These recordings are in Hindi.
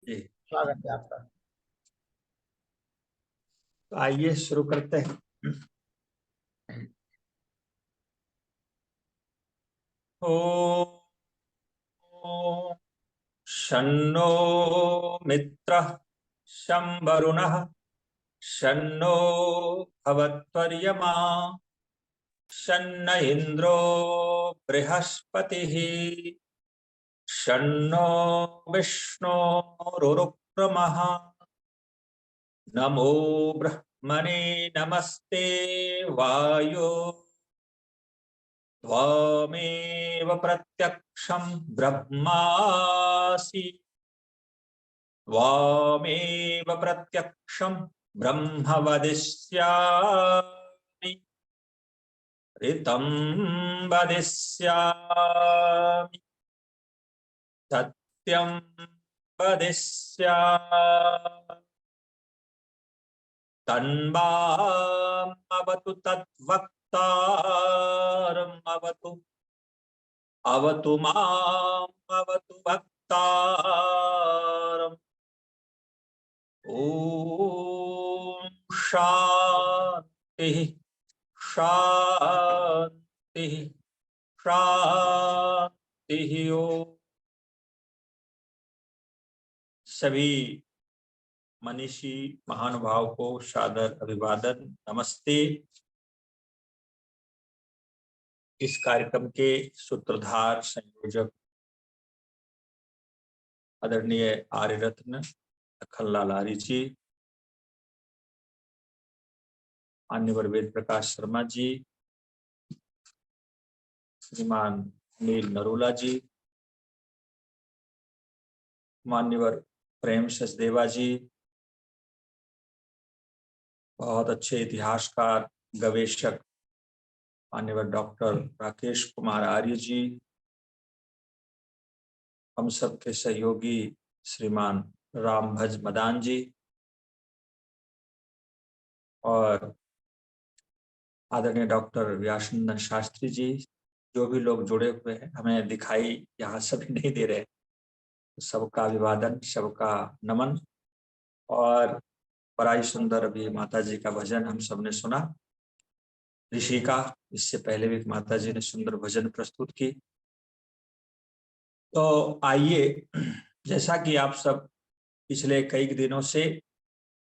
जी, स्वागत है आपका। तो आइए शुरू करते हैं। ओ शन्नो मित्रः शं वरुणः शन्नो भवत्वर्यमा शन्न इन्द्रो बृहस्पतिः शन्नो विष्णुरुक्रमः। नमो ब्रह्मणे नमस्ते वायो त्वमेव प्रत्यक्षं ब्रह्मासि त्वमेव प्रत्यक्षं ब्रह्म वदिष्यामि ऋतं वदिष्यामि सत्यं वदिष्यामि तन्मामवतु तद्वक्तारम् अवतु माम् अवतु भक्तारम्। ओम शांति शांति शांति। ओम। सभी मनीषी महानुभाव को सादर अभिवादन, नमस्ते। इस कार्यक्रम के सूत्रधार संयोजक आदरणीय आर्य रत्न लखनलाल आर्य जी, मान्यवर वेद प्रकाश शर्मा जी, श्रीमान नील नरोला जी, मान्यवर प्रेम सचदेवा जी, बहुत अच्छे इतिहासकार गवेषक मान्यवर डॉक्टर राकेश कुमार आर्य जी, हम सबके सहयोगी श्रीमान रामभज मदान जी, और आदरणीय डॉक्टर व्यासनंदन शास्त्री जी, जो भी लोग जुड़े हुए हैं, हमें दिखाई यहाँ सभी नहीं दे रहे, सबका अभिवादन, सबका नमन। और बड़ा ही सुंदर अभी माता जी का भजन हम सबने सुना, ऋषि का। इससे पहले भी माता जी ने सुंदर भजन प्रस्तुत की। तो आइए, जैसा कि आप सब पिछले कई दिनों से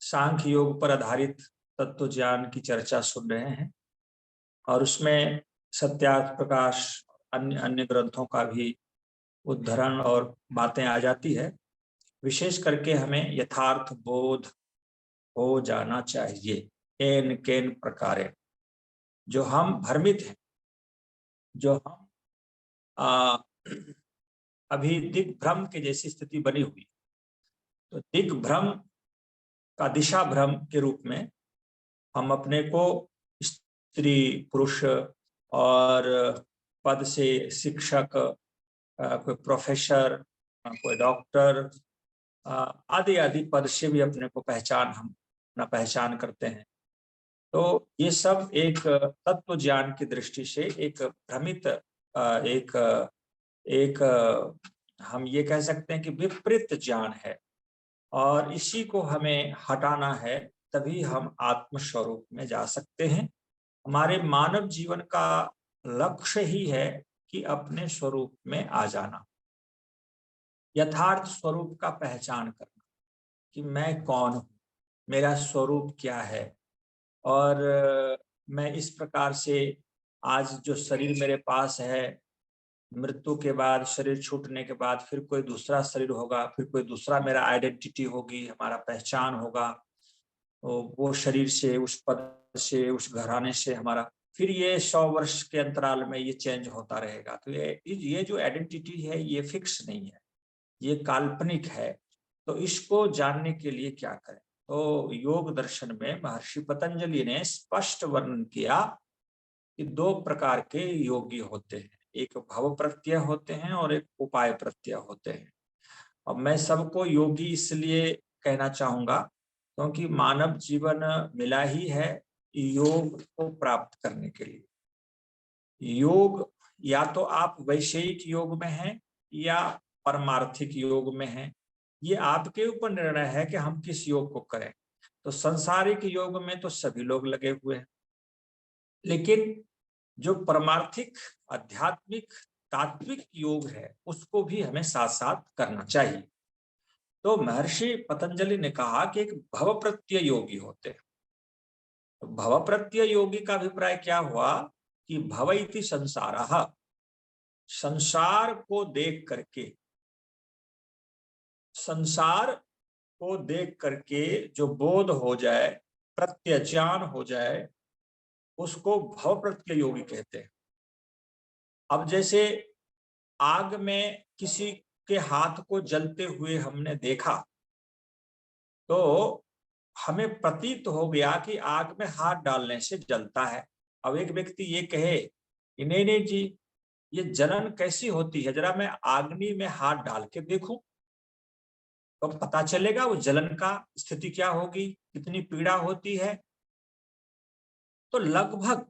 सांख्य योग पर आधारित तत्व ज्ञान की चर्चा सुन रहे हैं, और उसमें सत्यार्थ प्रकाश अन्य अन्य ग्रंथों का भी उद्धरण और बातें आ जाती है। विशेष करके हमें यथार्थ बोध हो जाना चाहिए एन केन प्रकारे। जो हम भ्रमित हैं, जो हम अभी दिग्भ्रम के जैसी स्थिति बनी हुई, तो दिग्भ्रम का दिशा भ्रम के रूप में हम अपने को स्त्री पुरुष और पद से शिक्षक, कोई प्रोफेसर, कोई डॉक्टर आदि आदि पद से भी अपने को हम अपना पहचान करते हैं। तो ये सब एक तत्व ज्ञान की दृष्टि से एक भ्रमित एक एक हम ये कह सकते हैं कि विपरीत ज्ञान है, और इसी को हमें हटाना है, तभी हम आत्मस्वरूप में जा सकते हैं। हमारे मानव जीवन का लक्ष्य ही है कि अपने स्वरूप में आ जाना, यथार्थ स्वरूप का पहचान करना कि मैं कौन हूँ, मेरा स्वरूप क्या है। और मैं इस प्रकार से आज जो शरीर मेरे पास है, मृत्यु के बाद, शरीर छूटने के बाद फिर कोई दूसरा शरीर होगा, फिर कोई दूसरा मेरा आइडेंटिटी होगी, हमारा पहचान होगा। तो वो शरीर से, उस पद से, उस घराने से हमारा फिर ये 100 वर्ष के अंतराल में ये चेंज होता रहेगा। तो ये जो आइडेंटिटी है ये फिक्स नहीं है, ये काल्पनिक है। तो इसको जानने के लिए क्या करें? तो योग दर्शन में महर्षि पतंजलि ने स्पष्ट वर्णन किया कि 2 प्रकार के योगी होते हैं, एक भव प्रत्यय होते हैं और एक उपाय प्रत्यय होते हैं। अब मैं सबको योगी इसलिए कहना चाहूंगा क्योंकि मानव जीवन मिला ही है योग को प्राप्त करने के लिए। योग या तो आप वैषयिक योग में हैं या परमार्थिक योग में हैं, ये आपके ऊपर निर्णय है कि हम किस योग को करें। तो संसारिक योग में तो सभी लोग लगे हुए हैं, लेकिन जो परमार्थिक, आध्यात्मिक, तात्विक योग है उसको भी हमें साथ साथ करना चाहिए। तो महर्षि पतंजलि ने कहा कि एक भव प्रत्यय योगी होते हैं। तो भव प्रत्यय योगी का अभिप्राय क्या हुआ कि भव इति संसारः, संसार को देख करके, संसार को देख करके जो बोध हो जाए, प्रत्यज्ञान हो जाए, उसको भव प्रत्यय योगी कहते हैं। अब जैसे आग में किसी के हाथ को जलते हुए हमने देखा, तो हमें प्रतीत हो गया कि आग में हाथ डालने से जलता है। अब एक व्यक्ति ये कहे कि नहीं नहीं जी, ये जलन कैसी होती है, जरा मैं आग्नि में हाथ डाल के देखूं, तो पता चलेगा वो जलन का स्थिति क्या होगी, कितनी पीड़ा होती है। तो लगभग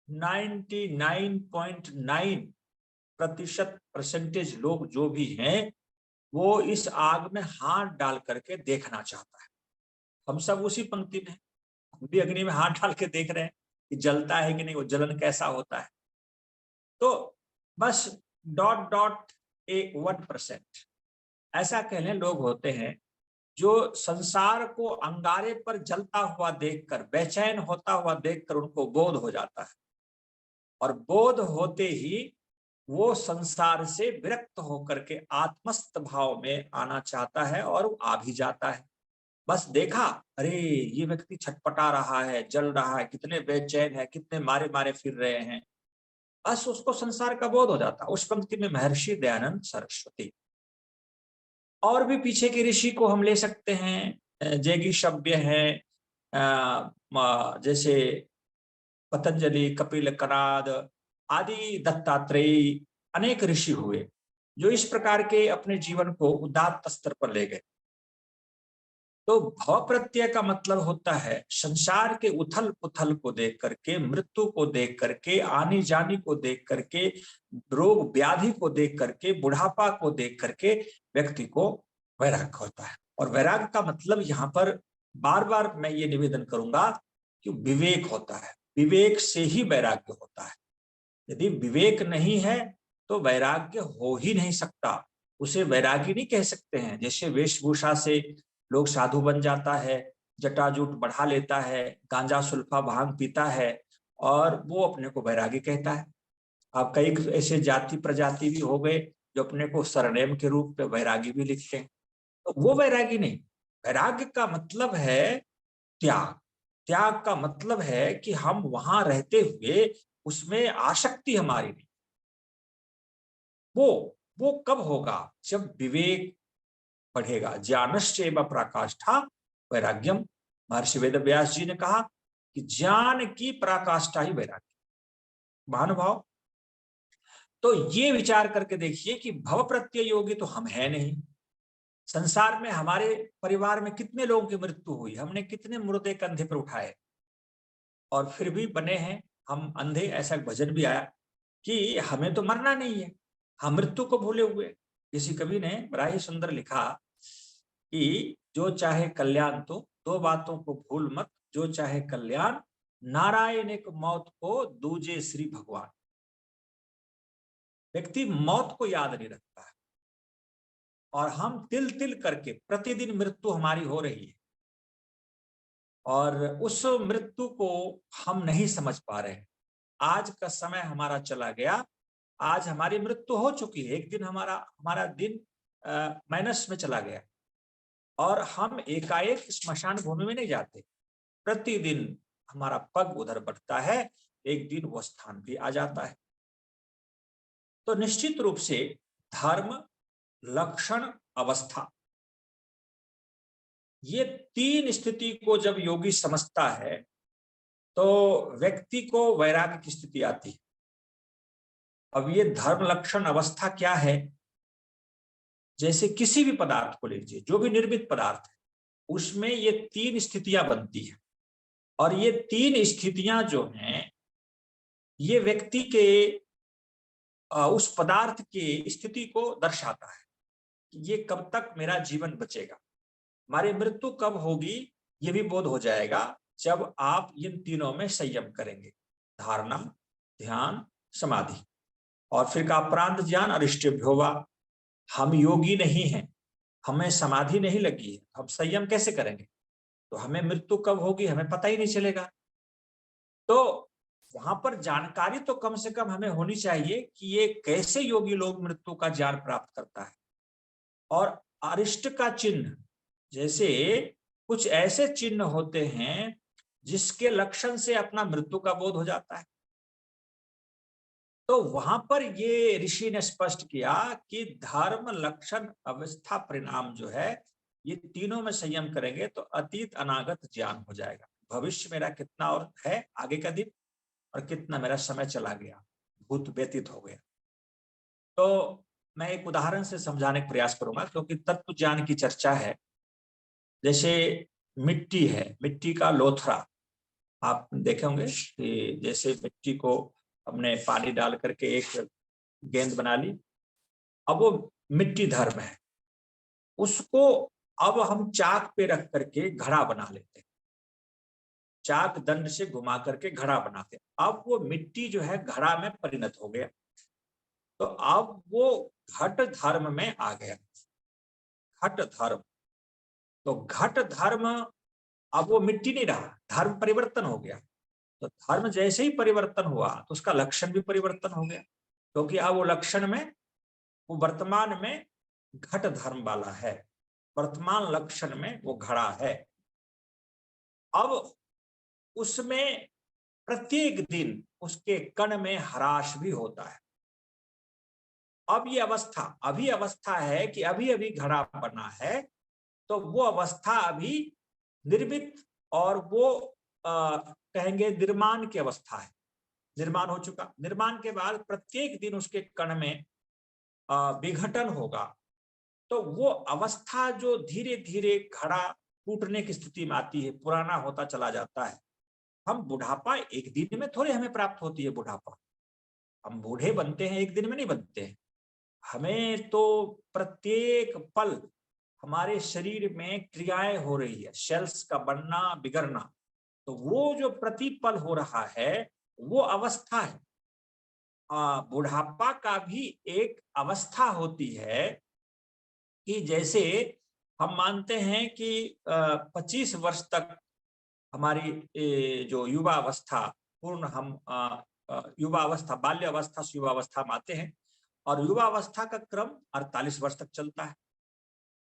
99.9% परसेंटेज लोग जो भी हैं वो इस आग में हाथ डाल करके देखना चाहता है। हम सब उसी पंक्ति में हैं, हम भी अग्नि में हाथ डाल के देख रहे हैं कि जलता है कि नहीं, वो जलन कैसा होता है। तो बस डॉट डॉट 1% ऐसा कह लें लोग होते हैं जो संसार को अंगारे पर जलता हुआ देखकर, बेचैन होता हुआ देखकर उनको बोध हो जाता है, और बोध होते ही वो संसार से विरक्त होकर के आत्मस्थ भाव में आना चाहता है और आ भी जाता है। बस देखा, अरे ये व्यक्ति छटपटा रहा है, जल रहा है, कितने बेचैन है, कितने मारे मारे फिर रहे हैं, बस उसको संसार का बोध हो जाता। उस पंक्ति में महर्षि दयानंद सरस्वती, और भी पीछे के ऋषि को हम ले सकते हैं, जैगी शब्य है, जैसे पतंजलि, कपिल, कनाद आदि, दत्तात्रेय, अनेक ऋषि हुए जो इस प्रकार के अपने जीवन को उदात्त स्तर पर ले गए। तो भव प्रत्यय का मतलब होता है संसार के उथल पुथल को देख करके, मृत्यु को देख करके, आनी जानी को देख करके, रोग व्याधि को देख करके, बुढ़ापा को देख करके व्यक्ति को वैराग्य होता है। और वैराग्य का मतलब यहाँ पर बार बार मैं ये निवेदन करूंगा कि विवेक होता है, विवेक से ही वैराग्य होता है। यदि विवेक नहीं है तो वैराग्य हो ही नहीं सकता, उसे वैरागी नहीं कह सकते हैं। जैसे वेशभूषा से लोग साधु बन जाता है, जटाजूट बढ़ा लेता है, गांजा सुल्फा भांग पीता है और वो अपने को वैरागी कहता है। अब कई ऐसे जाति प्रजाति भी हो गए जो अपने को सरनेम के रूप में वैरागी भी लिखते हैं, तो वो वैरागी नहीं। वैराग्य का मतलब है त्याग। त्याग का मतलब है कि हम वहां रहते हुए उसमें आसक्ति हमारी नहीं। वो कब होगा, जब विवेक बढ़ेगा। ज्ञानश्चैव पराकाष्ठा वैराग्यम, महर्षि वेदव्यास जी ने कहा कि ज्ञान की पराकाष्ठा ही वैराग्य। महानुभाव, तो ये विचार करके देखिए कि भव प्रत्यय योगी तो हम है नहीं। संसार में हमारे परिवार में कितने लोगों की मृत्यु हुई, हमने कितने मुर्दे कंधे पर उठाए और फिर भी बने हैं हम अंधे। ऐसा भजन भी आया कि हमें तो मरना नहीं है, हम मृत्यु को भूले हुए। किसी कवि ने बड़ा ही सुंदर लिखा कि जो चाहे कल्याण तो दो बातों को भूल मत, जो चाहे कल्याण नारायण एक मौत को दूजे श्री भगवान। व्यक्ति मौत को याद नहीं रखता है और हम तिल तिल करके प्रतिदिन मृत्यु हमारी हो रही है और उस मृत्यु को हम नहीं समझ पा रहे हैं। आज का समय हमारा चला गया, आज हमारी मृत्यु हो चुकी है, एक दिन हमारा हमारा दिन माइनस में चला गया और हम एकाएक स्मशान भूमि में नहीं जाते। प्रतिदिन हमारा पग उधर बढ़ता है, एक दिन वो स्थान भी आ जाता है। तो निश्चित रूप से धर्म, लक्षण, अवस्था, ये तीन स्थिति को जब योगी समझता है तो व्यक्ति को वैराग्य की स्थिति आती है। अब ये धर्म, लक्षण, अवस्था क्या है? जैसे किसी भी पदार्थ को लीजिए, जो भी निर्मित पदार्थ है उसमें ये तीन स्थितियां बनती है और ये तीन स्थितियां जो हैं ये व्यक्ति के उस पदार्थ की स्थिति को दर्शाता है। कि ये कब तक मेरा जीवन बचेगा, हमारी मृत्यु कब होगी, ये भी बोध हो जाएगा जब आप इन तीनों में संयम करेंगे, धारणा, ध्यान, समाधि। और फिर का प्रांत ज्ञान अरिष्टभ्योवा, हम योगी नहीं हैं, हमें समाधि नहीं लगी है, हम संयम कैसे करेंगे, तो हमें मृत्यु कब होगी हमें पता ही नहीं चलेगा। तो वहां पर जानकारी तो कम से कम हमें होनी चाहिए कि ये कैसे योगी लोग मृत्यु का ज्ञान प्राप्त करता है। और अरिष्ट का चिन्ह, जैसे कुछ ऐसे चिन्ह होते हैं जिसके लक्षण से अपना मृत्यु का बोध हो जाता है। तो वहां पर ये ऋषि ने स्पष्ट किया कि धर्म, लक्षण, अवस्था, परिणाम जो है, ये तीनों में संयम करेंगे तो अतीत अनागत ज्ञान हो जाएगा। भविष्य मेरा कितना और है आगे का दिन, और कितना मेरा समय चला गया, भूत व्यतीत हो गया। तो मैं एक उदाहरण से समझाने का प्रयास करूंगा, क्योंकि तत्व ज्ञान की चर्चा है। जैसे मिट्टी है, मिट्टी का लोथरा आप देखे होंगे कि जैसे मिट्टी को हमने पानी डाल करके एक गेंद बना ली, अब वो मिट्टी धर्म है, उसको अब हम चाक पे रख करके घड़ा बना लेते हैं, चाक दंड से घुमा करके घड़ा बनाते हैं। अब वो मिट्टी जो है घड़ा में परिणत हो गया, तो अब वो घट धर्म में आ गया, घट धर्म। तो घट धर्म, अब वो मिट्टी नहीं रहा, धर्म परिवर्तन हो गया। तो धर्म जैसे ही परिवर्तन हुआ तो उसका लक्षण भी परिवर्तन हो गया, क्योंकि अब वो लक्षण में, वो वर्तमान में घट धर्म वाला है, वर्तमान लक्षण में वो घड़ा है। अब उसमें प्रत्येक दिन उसके कण में ह्रास भी होता है। अब ये अवस्था, अभी अवस्था है कि अभी अभी घड़ा बना है, तो वो अवस्था अभी निर्मित, और वो कहेंगे निर्माण की अवस्था है, निर्माण हो चुका। निर्माण के बाद प्रत्येक दिन उसके कण में विघटन होगा, तो वो अवस्था जो धीरे धीरे घड़ा टूटने की स्थिति में आती है, पुराना होता चला जाता है। हम बुढ़ापा एक दिन में थोड़े हमें प्राप्त होती है, बुढ़ापा हम बूढ़े बनते हैं एक दिन में नहीं बनते हैं। हमें तो प्रत्येक पल हमारे शरीर में क्रियाएं हो रही है, सेल्स का बनना बिगड़ना, तो वो जो प्रतिपल हो रहा है वो अवस्था है। बुढ़ापा का भी एक अवस्था होती है कि जैसे हम मानते हैं कि 25 वर्ष तक हमारी जो युवा अवस्था पूर्ण, हम युवा अवस्था, बाल्य अवस्था से युवा अवस्था में आते हैं, और युवा अवस्था का क्रम 48 वर्ष तक चलता है।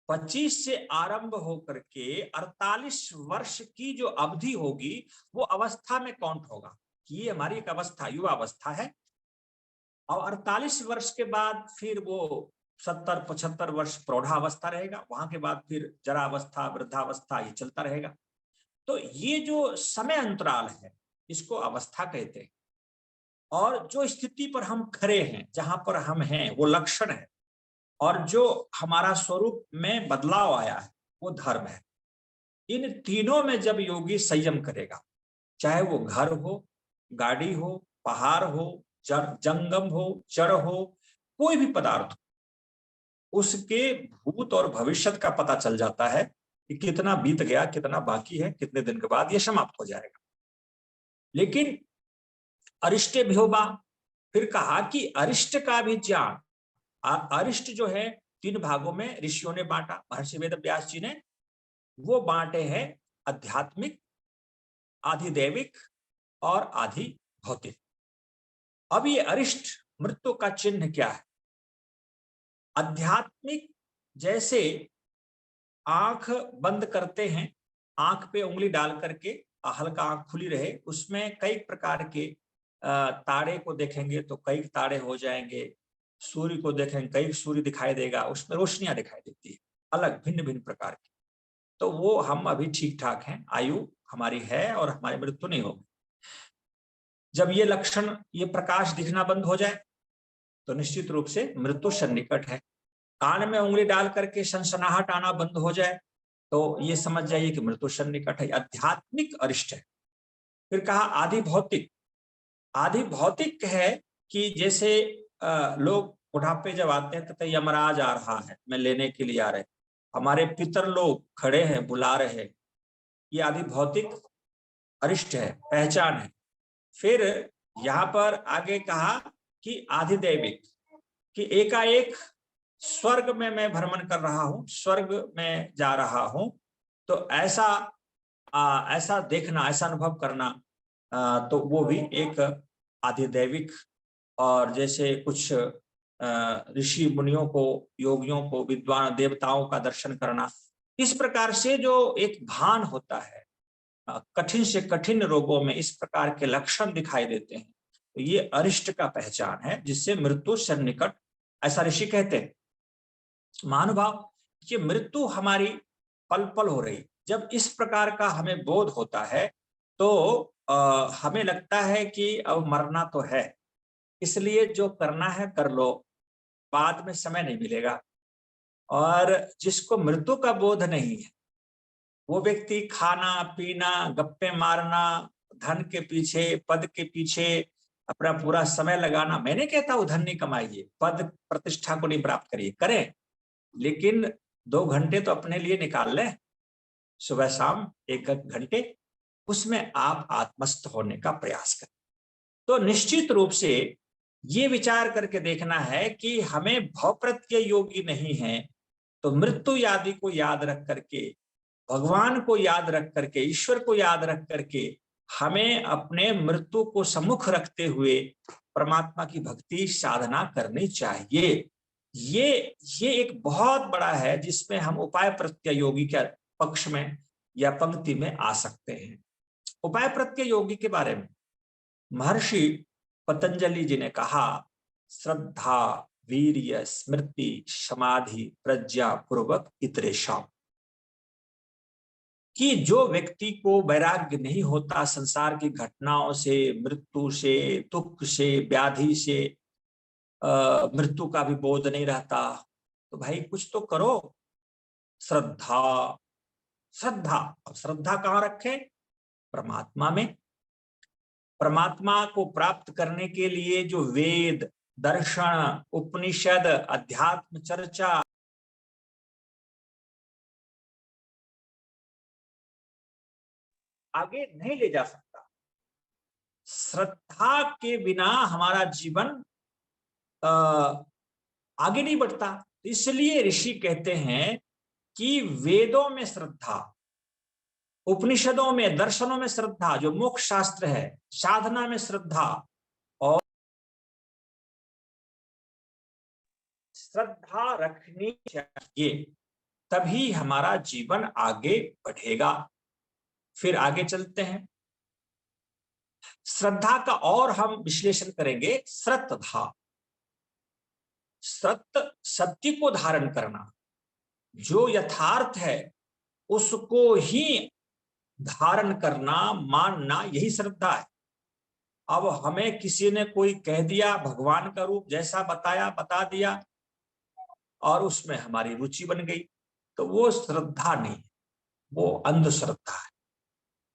25 से आरंभ होकर के 48 वर्ष की जो अवधि होगी वो अवस्था में काउंट होगा कि ये हमारी एक अवस्था, युवा अवस्था है। और 48 वर्ष के बाद फिर वो 70-75 वर्ष प्रौढ़ावस्था रहेगा, वहां के बाद फिर जरावस्था, वृद्धावस्था, ये चलता रहेगा। तो ये जो समय अंतराल है इसको अवस्था कहते हैं। और जो स्थिति पर हम खड़े हैं, जहां पर हम हैं, वो लक्षण है। और जो हमारा स्वरूप में बदलाव आया है वो धर्म है। इन तीनों में जब योगी संयम करेगा, चाहे वो घर हो, गाड़ी हो, पहाड़ हो, जंगम हो, जड़ हो, कोई भी पदार्थ हो, उसके भूत और भविष्य का पता चल जाता है कि कितना बीत गया, कितना बाकी है, कितने दिन के बाद ये समाप्त हो जाएगा। लेकिन अरिष्टेभ्योवा, फिर कहा कि अरिष्ट का भी ज्ञान, अरिष्ट जो है 3 भागों में ऋषियों ने बांटा, महर्षि वेद व्यास जी ने, वो बांटे हैं आध्यात्मिक, आधिदैविक और आधि भौतिक। अब ये अरिष्ट मृत्यु का चिन्ह क्या है? आध्यात्मिक, जैसे आंख बंद करते हैं, आंख पे उंगली डाल करके हल्का आंख खुली रहे, उसमें कई प्रकार के तारे को देखेंगे तो कई तारे हो जाएंगे, सूर्य को देखेंगे कई सूर्य दिखाई देगा, उसमें रोशनियां दिखाई देती है अलग भिन्न भिन्न प्रकार की। तो वो हम अभी ठीक ठाक हैं, आयु हमारी है और हमारी मृत्यु नहीं होगी। जब ये लक्षण, ये प्रकाश दिखना बंद हो जाए तो निश्चित रूप से मृत्यु सन्निकट है। कान में उंगली डाल करके सनसनाहट आना बंद हो जाए तो ये समझ जाइए कि मृत्यु सन्निकट है, आध्यात्मिक अरिष्ट है। फिर कहा आधि भौतिक, आधि भौतिक है कि जैसे लोग बुढ़ापे जब आते हैं तो यमराज आ रहा है, मैं लेने के लिए आ रहे, हमारे पितर लोग खड़े हैं बुला रहे हैं, ये आदि भौतिक अरिष्ट है, पहचान है। फिर यहाँ पर आगे कहा कि आधिदैविक, कि एकाएक स्वर्ग में मैं भ्रमण कर रहा हूं, स्वर्ग में जा रहा हूं, तो ऐसा ऐसा देखना, ऐसा अनुभव करना, तो वो भी एक आधिदैविक। और जैसे कुछ ऋषि मुनियों को, योगियों को, विद्वान देवताओं का दर्शन करना, इस प्रकार से जो एक भान होता है, कठिन से कठिन रोगों में इस प्रकार के लक्षण दिखाई देते हैं, तो ये अरिष्ट का पहचान है, जिससे मृत्यु से निकट, ऐसा ऋषि कहते हैं। महानुभाव, ये मृत्यु हमारी पल पल हो रही, जब इस प्रकार का हमें बोध होता है तो हमें लगता है कि अब मरना तो है, इसलिए जो करना है कर लो, बाद में समय नहीं मिलेगा। और जिसको मृत्यु का बोध नहीं है, वो व्यक्ति खाना पीना, गप्पे मारना, धन के पीछे, पद के पीछे अपना पूरा समय लगाना, मैं नहीं कहता वो धन नहीं कमाइए, पद प्रतिष्ठा को नहीं प्राप्त करिए, करें, लेकिन 2 घंटे तो अपने लिए निकाल लें, सुबह शाम 1 घंटे, उसमें आप आत्मस्थ होने का प्रयास करें। तो निश्चित रूप से ये विचार करके देखना है कि हमें भवप्रत्यय योगी नहीं है, तो मृत्यु आदि को याद रख करके, भगवान को याद रख करके, ईश्वर को याद रख करके, हमें अपने मृत्यु को सम्मुख रखते हुए परमात्मा की भक्ति साधना करनी चाहिए। ये एक बहुत बड़ा है, जिसमें हम उपाय प्रत्यय योगी के पक्ष में या पंक्ति में आ सकते हैं। उपाय प्रत्यय योगी के बारे में महर्षि पतंजलि जी ने कहा, श्रद्धा वीर्य स्मृति समाधि प्रज्ञा पूर्वक इतरेशा, कि जो व्यक्ति को वैराग्य नहीं होता संसार की घटनाओं से, मृत्यु से, दुख से, व्याधि से, मृत्यु का भी बोध नहीं रहता, तो भाई कुछ तो करो। श्रद्धा, श्रद्धा, अब श्रद्धा कहाँ रखें? परमात्मा में। परमात्मा को प्राप्त करने के लिए जो वेद, दर्शन, उपनिषद, अध्यात्म चर्चा, आगे नहीं ले जा सकता। श्रद्धा के बिना हमारा जीवन आगे नहीं बढ़ता। इसलिए ऋषि कहते हैं कि वेदों में श्रद्धा, उपनिषदों में, दर्शनों में श्रद्धा, जो मोक्ष शास्त्र है, साधना में श्रद्धा, और श्रद्धा रखनी चाहिए, तभी हमारा जीवन आगे बढ़ेगा। फिर आगे चलते हैं, श्रद्धा का और हम विश्लेषण करेंगे। श्रद्धा, सत्य, सत्य को धारण करना, जो यथार्थ है उसको ही धारण करना, मानना, यही श्रद्धा है। अब हमें किसी ने कोई कह दिया, भगवान का रूप जैसा बताया, बता दिया, और उसमें हमारी रुचि बन गई, तो वो श्रद्धा नहीं, वो अंधश्रद्धा है।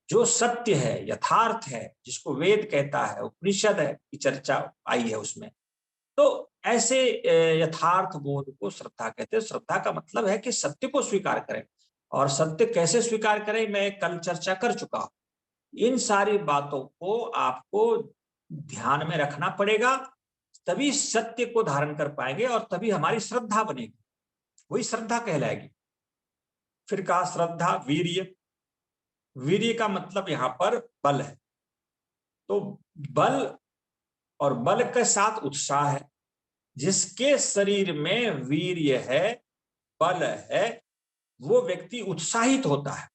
जो सत्य है, यथार्थ है, जिसको वेद कहता है, उपनिषद है की चर्चा आई है उसमें, तो ऐसे यथार्थ बोध को श्रद्धा कहते हैं। श्रद्धा का मतलब है कि सत्य को स्वीकार करें, और सत्य कैसे स्वीकार करें मैं कल चर्चा कर चुका हूं। इन सारी बातों को आपको ध्यान में रखना पड़ेगा, तभी सत्य को धारण कर पाएंगे और तभी हमारी श्रद्धा बनेगी, वही श्रद्धा कहलाएगी। फिर कहा श्रद्धा वीर्य, वीर्य का मतलब यहां पर बल है, तो बल और बल के साथ उत्साह है। जिसके शरीर में वीर्य है, बल है, वो व्यक्ति उत्साहित होता है।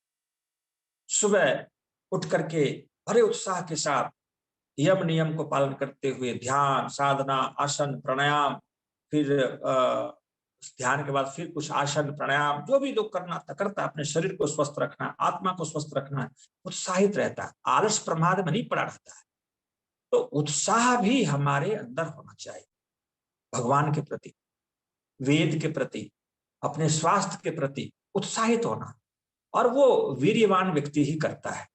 सुबह उठ करके बड़े उत्साह के साथ यम नियम को पालन करते हुए ध्यान, साधना, आसन, प्राणायाम, फिर ध्यान के बाद फिर कुछ आसन, प्राणायाम, जो भी लोग करना करता है, अपने शरीर को स्वस्थ रखना, आत्मा को स्वस्थ रखना है, उत्साहित रहता है, आलस प्रमाद में नहीं पड़ा रहता है। तो उत्साह भी हमारे अंदर होना चाहिए, भगवान के प्रति, वेद के प्रति, अपने स्वास्थ्य के प्रति उत्साहित होना, और वो वीर्यवान व्यक्ति ही करता है।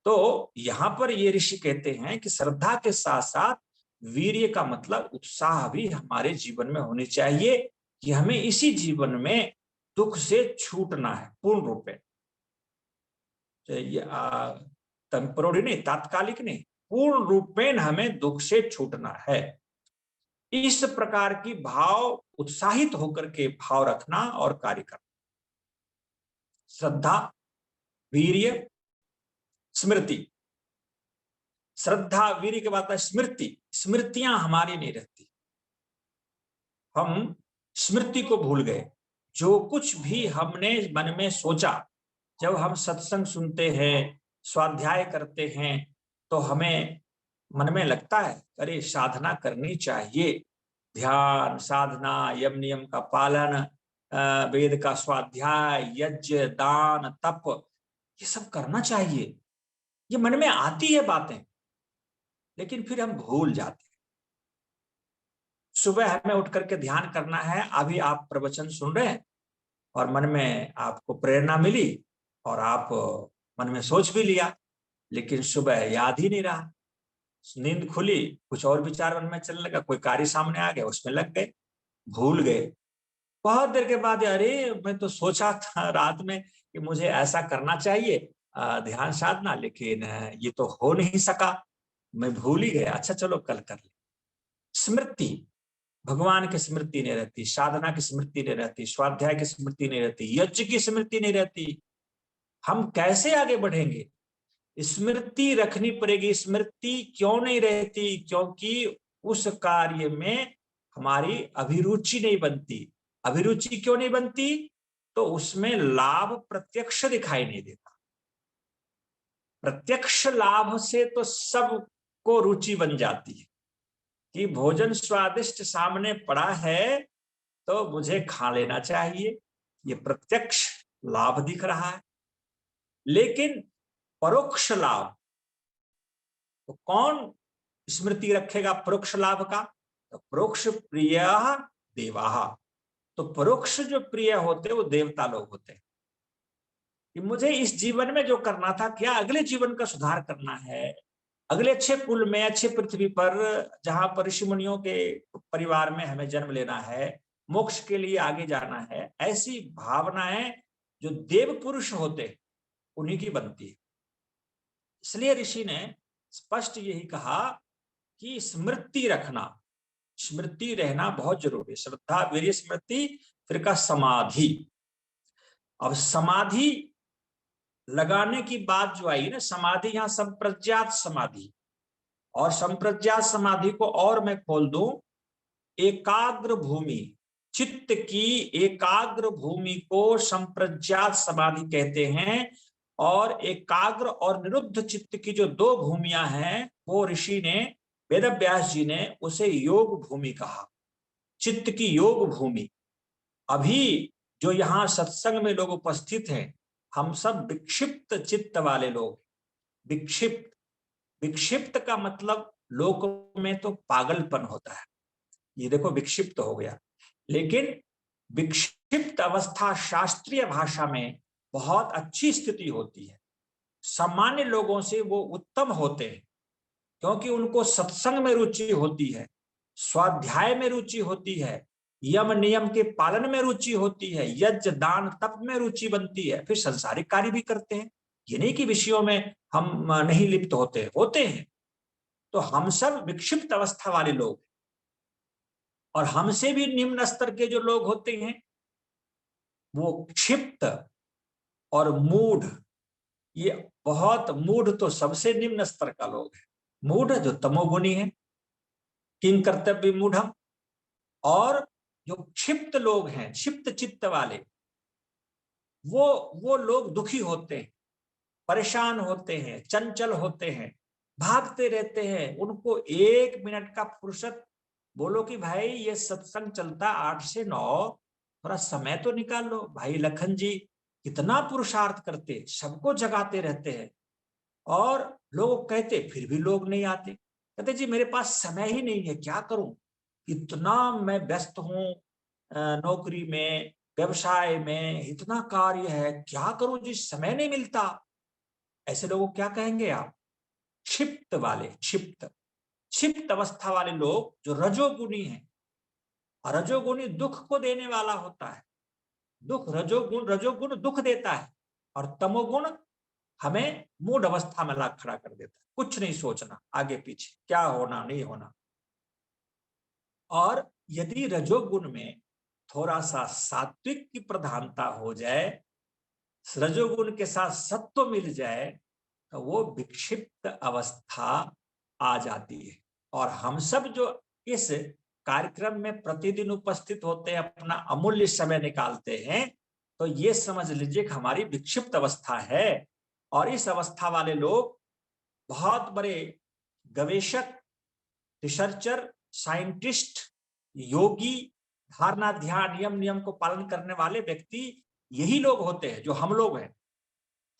तो यहां पर ये ऋषि कहते हैं कि श्रद्धा के साथ साथ वीर्य का मतलब उत्साह भी हमारे जीवन में होनी चाहिए कि हमें इसी जीवन में दुख से छूटना है पूर्ण रूप में। ये टेम्पोररी नहीं, तात्कालिक नहीं, पूर्ण रूप में हमें दुख से छूटना है। इस प्रकार की भाव, उत्साहित होकर के भाव रखना और कार्य करना। श्रद्धा, वीर्य, स्मृति। श्रद्धा वीर्य के बाद स्मृति। स्मृतियां हमारी नहीं रहती, हम स्मृति को भूल गए। जो कुछ भी हमने मन में सोचा, जब हम सत्संग सुनते हैं, स्वाध्याय करते हैं, तो हमें मन में लगता है अरे साधना करनी चाहिए, ध्यान, साधना, यम नियम का पालन, वेद का स्वाध्याय, यज्ञ, दान, तप, ये सब करना चाहिए। ये मन में आती है बातें, लेकिन फिर हम भूल जाते हैं। सुबह हमें उठ करके ध्यान करना है, अभी आप प्रवचन सुन रहे हैं और मन में आपको प्रेरणा मिली और आप मन में सोच भी लिया, लेकिन सुबह याद ही नहीं रहा। नींद खुली, कुछ और विचार मन में चलने लगा, कोई कार्य सामने आ गया, उसमें लग गए, भूल गए। बहुत देर के बाद अरे मैं तो सोचा था रात में कि मुझे ऐसा करना चाहिए, ध्यान साधना, लेकिन ये तो हो नहीं सका, मैं भूल ही गया। अच्छा चलो कल कर ले। स्मृति, भगवान की स्मृति नहीं रहती, साधना की स्मृति नहीं रहती, स्वाध्याय की स्मृति नहीं रहती, यज्ञ की स्मृति नहीं रहती, हम कैसे आगे बढ़ेंगे? स्मृति रखनी पड़ेगी। स्मृति क्यों नहीं रहती? क्योंकि उस कार्य में हमारी अभिरुचि नहीं बनती। अभिरुचि क्यों नहीं बनती? तो उसमें लाभ प्रत्यक्ष दिखाई नहीं देता। प्रत्यक्ष लाभ से तो सबको रुचि बन जाती है कि भोजन स्वादिष्ट सामने पड़ा है तो मुझे खा लेना चाहिए, ये प्रत्यक्ष लाभ दिख रहा है। लेकिन परोक्ष लाभ, तो कौन स्मृति रखेगा परोक्ष लाभ का? तो परोक्ष प्रिय देवाः, तो परोक्ष जो प्रिय होते वो देवता लोग होते हैं कि मुझे इस जीवन में जो करना था, क्या अगले जीवन का सुधार करना है, अगले अच्छे कुल में, अच्छे पृथ्वी पर, जहां पर ऋषि मुनियों के परिवार में हमें जन्म लेना है, मोक्ष के लिए आगे जाना है, ऐसी भावनाएं जो देव पुरुष होते उन्हीं की बनती है। इसलिए ऋषि ने स्पष्ट यही कहा कि स्मृति रखना, स्मृति रहना बहुत जरूरी है। श्रद्धा, वीर्य, स्मृति, फिर का समाधि। अब समाधि लगाने की बात जो आई ना, समाधि, यहां संप्रज्ञात समाधि, और संप्रज्ञात समाधि को और मैं खोल दूं, एकाग्र भूमि, चित्त की एकाग्र भूमि को संप्रज्ञात समाधि कहते हैं। और एकाग्र और निरुद्ध चित्त की जो दो भूमियां हैं, वो ऋषि ने, वेदव्यास जी ने उसे योग भूमि कहा, चित्त की योग भूमि। अभी जो यहाँ सत्संग में लोग उपस्थित हैं, हम सब विक्षिप्त चित्त वाले लोग। विक्षिप्त, विक्षिप्त का मतलब लोक में तो पागलपन होता है, ये देखो विक्षिप्त हो गया। लेकिन विक्षिप्त अवस्था शास्त्रीय भाषा में बहुत अच्छी स्थिति होती है, सामान्य लोगों से वो उत्तम होते हैं, क्योंकि उनको सत्संग में रुचि होती है, स्वाध्याय में रुचि होती है, यम नियम के पालन में रुचि होती है, यज्ञ दान तप में रुचि बनती है, फिर संसारिक कार्य भी करते हैं। ये नहीं कि विषयों में हम नहीं लिप्त होते हैं। तो हम सब विक्षिप्त अवस्था वाले लोग, और हमसे भी निम्न स्तर के जो लोग होते हैं वो क्षिप्त और मूढ़। ये बहुत मूढ़ तो सबसे निम्न स्तर का लोग है, मूढ़ जो तमोगुणी है, किंग कर्तव्य मूढ़म। और जो क्षिप्त लोग हैं, क्षिप्त चित्त वाले, वो लोग दुखी होते हैं, परेशान होते हैं, चंचल होते हैं, भागते रहते हैं। उनको 1 मिनट का फुर्सत, बोलो कि भाई ये सत्संग चलता 8 से 9, थोड़ा समय तो निकाल लो। भाई लखन जी कितना पुरुषार्थ करते, सबको जगाते रहते हैं, और लोग कहते फिर भी लोग नहीं आते। कहते जी मेरे पास समय ही नहीं है, क्या करूं, इतना मैं व्यस्त हूं, नौकरी में, व्यवसाय में इतना कार्य है, क्या करूं जी, समय नहीं मिलता। ऐसे लोगों को क्या कहेंगे आप? क्षिप्त वाले, क्षिप्त। क्षिप्त अवस्था वाले लोग जो रजोगुणी हैं, और रजोगुणी दुख को देने वाला होता है। दुख रजोगुण दुख देता है, और तमोगुण हमें मूड अवस्था में ला खड़ा कर देता है, कुछ नहीं सोचना आगे पीछे क्या होना नहीं होना। और यदि रजोगुण में थोड़ा सा सात्विक की प्रधानता हो जाए, रजोगुण के साथ सत्व मिल जाए, तो वो विक्षिप्त अवस्था आ जाती है। और हम सब जो इस कार्यक्रम में प्रतिदिन उपस्थित होते हैं, अपना अमूल्य समय निकालते हैं, तो ये समझ लीजिए कि हमारी विक्षिप्त अवस्था है। और इस अवस्था वाले लोग बहुत बड़े गवेषक, रिसर्चर, साइंटिस्ट, योगी, धारणा ध्यान यम नियम को पालन करने वाले व्यक्ति यही लोग होते हैं जो हम लोग हैं।